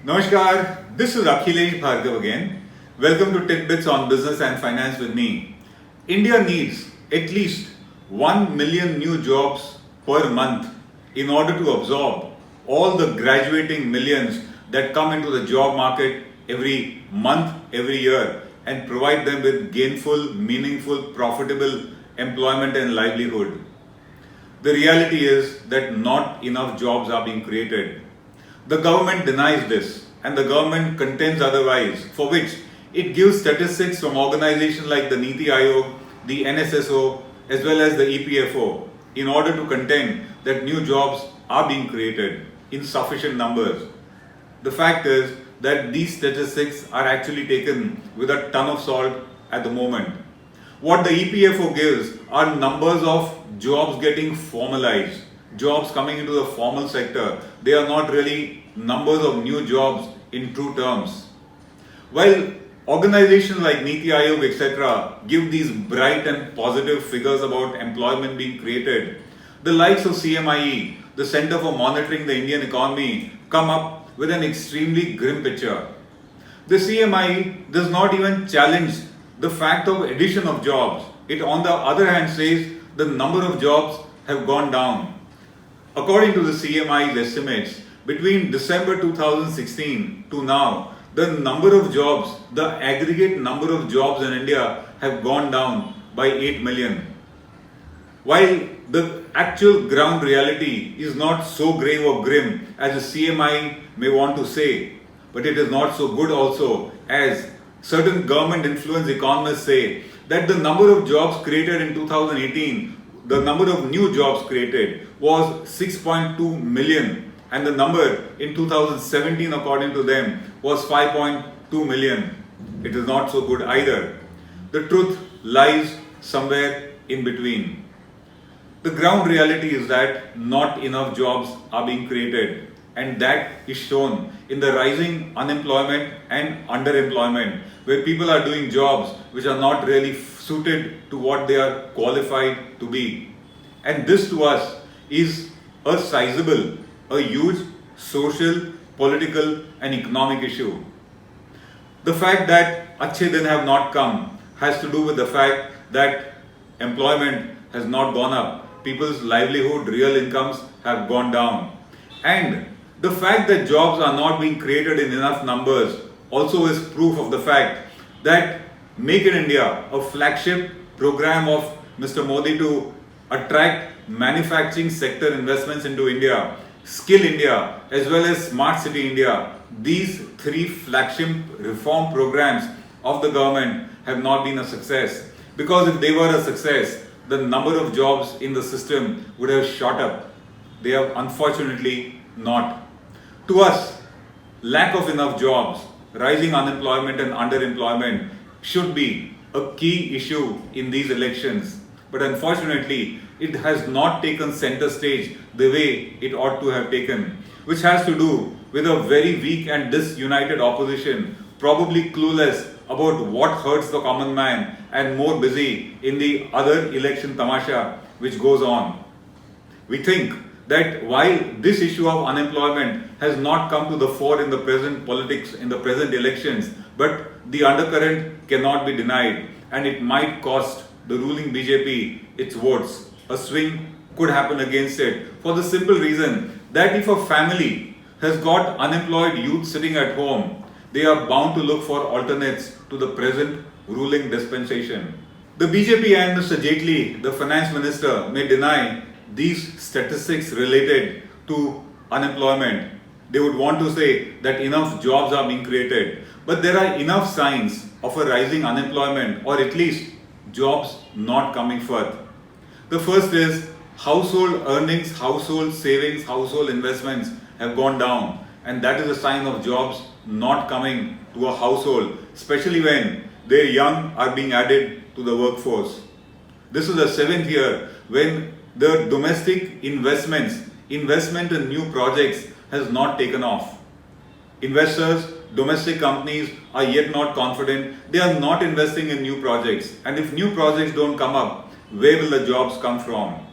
Namaskar, this is Akhilesh Bhargav again. Welcome to Tidbits on Business and Finance with me. India needs at least 1 million new jobs per month in order to absorb all the graduating millions that come into the job market every month, every year, and provide them with gainful, meaningful, profitable employment and livelihood. The reality is that not enough jobs are being created. The government denies this and the government contends otherwise, for which it gives statistics from organizations like the Niti Aayog, the NSSO, as well as the EPFO in order to contend that new jobs are being created in sufficient numbers. The fact is that these statistics are actually taken with a ton of salt at the moment. What the EPFO gives are numbers of jobs getting formalized, jobs coming into the formal sector. They are not really numbers of new jobs in true terms. While organizations like Niti Aayog, etc., give these bright and positive figures about employment being created, the likes of CMIE, the Center for Monitoring the Indian Economy, come up with an extremely grim picture. The CMIE does not even challenge the fact of addition of jobs. It, on the other hand, says the number of jobs have gone down. According to the CMI's estimates, between December 2016 to now, the number of jobs, the aggregate number of jobs in India have gone down by 8 million. While the actual ground reality is not so grave or grim as the CMI may want to say, but it is not so good also as certain government influenced economists say that the number of jobs created in 2018, the number of new jobs created was 6.2 million and the number in 2017 according to them was 5.2 million. It is not so good either. The truth lies somewhere in between. The ground reality is that not enough jobs are being created, and that is shown in the rising unemployment and underemployment, where people are doing jobs which are not really suited to what they are qualified to be. And this to us is a sizable, a huge social, political and economic issue. The fact that Achhe Din have not come has to do with the fact that employment has not gone up. People's livelihood, real incomes have gone down. And the fact that jobs are not being created in enough numbers also is proof of the fact that Make in India, a flagship program of Mr. Modi to attract manufacturing sector investments into India, Skill India, as well as Smart City India, these three flagship reform programs of the government have not been a success. Because if they were a success, the number of jobs in the system would have shot up. They have unfortunately not. To us, lack of enough jobs, rising unemployment and underemployment should be a key issue in these elections. But unfortunately, it has not taken center stage the way it ought to have taken, which has to do with a very weak and disunited opposition, probably clueless about what hurts the common man and more busy in the other election tamasha which goes on. We think that while this issue of unemployment has not come to the fore in the present politics, in the present elections, but the undercurrent cannot be denied and it might cost the ruling BJP its votes. A swing could happen against it for the simple reason that if a family has got unemployed youth sitting at home, they are bound to look for alternates to the present ruling dispensation. The BJP and Mr. Jaitley, the finance minister, may deny these statistics related to unemployment. They would want to say that enough jobs are being created, but there are enough signs of a rising unemployment or at least jobs not coming forth. The first is household earnings, household savings, household investments have gone down, and that is a sign of jobs not coming to a household, especially when their young are being added to the workforce. This is the 7th year when the domestic investment in new projects has not taken off. Investors, domestic companies are yet not confident. They are not investing in new projects. And if new projects don't come up, where will the jobs come from?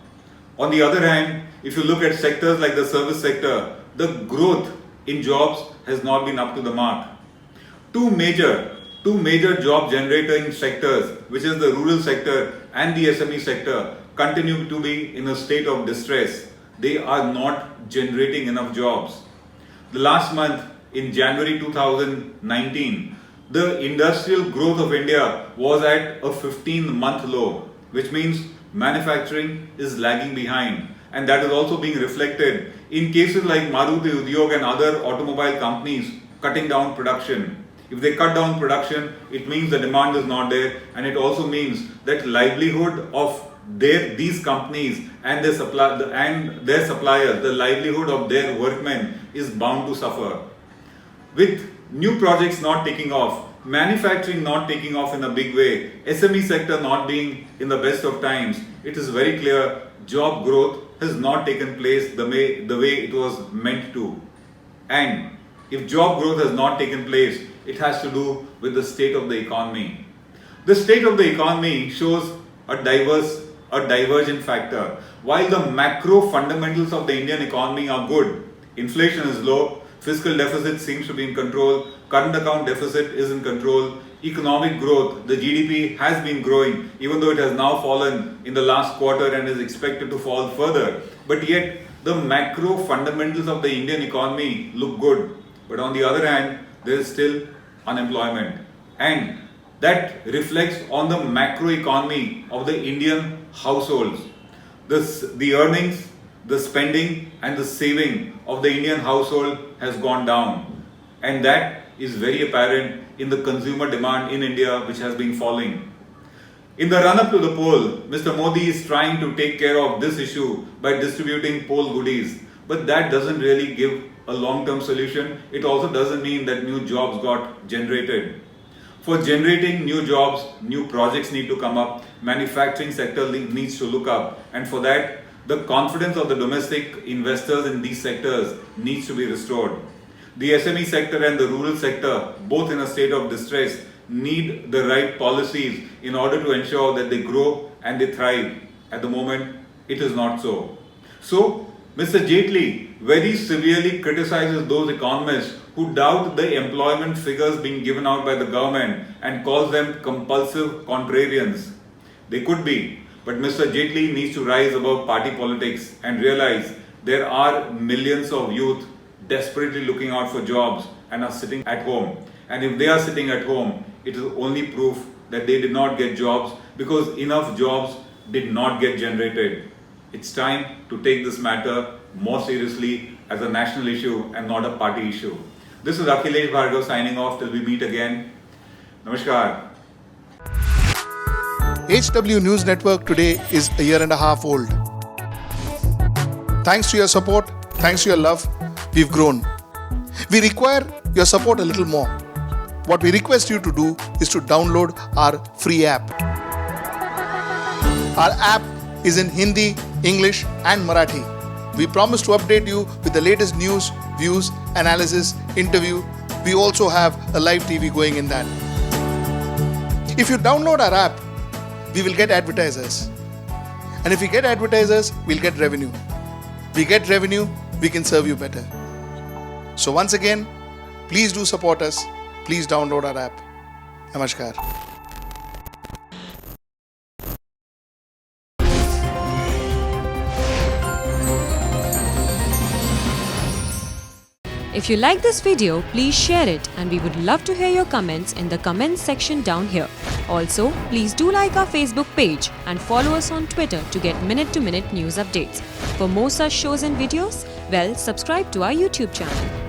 On the other hand, if you look at sectors like the service sector, the growth in jobs has not been up to the mark. Two major job generating sectors, which is the rural sector and the SME sector, continue to be in a state of distress. They are not generating enough jobs. The last month, in January 2019, the industrial growth of India was at a 15-month low, which means manufacturing is lagging behind. And that is also being reflected in cases like Maruti Udyog and other automobile companies cutting down production. If they cut down production, it means the demand is not there, and it also means that livelihood of these companies and their suppliers, the livelihood of their workmen is bound to suffer. With new projects not taking off, manufacturing not taking off in a big way, SME sector not being in the best of times, it is very clear job growth has not taken place the way it was meant to. And if job growth has not taken place, it has to do with the state of the economy. The state of the economy shows a divergent factor. While the macro fundamentals of the Indian economy are good, inflation is low, fiscal deficit seems to be in control, current account deficit is in control, economic growth, the GDP has been growing, even though it has now fallen in the last quarter and is expected to fall further. But yet, the macro fundamentals of the Indian economy look good. But on the other hand, there is still unemployment. And that reflects on the macro economy of the Indian households. The earnings, the spending and the saving of the Indian household has gone down. And that is very apparent in the consumer demand in India, which has been falling. In the run-up to the poll, Mr. Modi is trying to take care of this issue by distributing poll goodies. But that doesn't really give a long-term solution. It also doesn't mean that new jobs got generated. For generating new jobs, new projects need to come up, manufacturing sector needs to look up, and for that, the confidence of the domestic investors in these sectors needs to be restored. The SME sector and the rural sector, both in a state of distress, need the right policies in order to ensure that they grow and they thrive. At the moment, it is not so. So, Mr. Jaitley very severely criticizes those economists who doubt the employment figures being given out by the government and calls them compulsive contrarians. They could be, but Mr. Jaitley needs to rise above party politics and realize there are millions of youth desperately looking out for jobs and are sitting at home. And if they are sitting at home, it is only proof that they did not get jobs because enough jobs did not get generated. It's time to take this matter more seriously as a national issue and not a party issue. This is Akhilesh Bhargav signing off till we meet again. Namaskar. HW News Network today is a year and a half old. Thanks to your support, thanks to your love, we've grown. We require your support a little more. What we request you to do is to download our free app. Our app is in Hindi, English and Marathi. We promise to update you with the latest news, views, analysis, interview. We also have a live TV going in that. If you download our app, we will get advertisers. And if we get advertisers, we'll get revenue. We get revenue, we can serve you better. So once again, please do support us. Please download our app. Namaskar. If you like this video, please share it, and we would love to hear your comments in the comments section down here. Also, please do like our Facebook page and follow us on Twitter to get minute-to-minute news updates. For more such shows and videos, subscribe to our YouTube channel.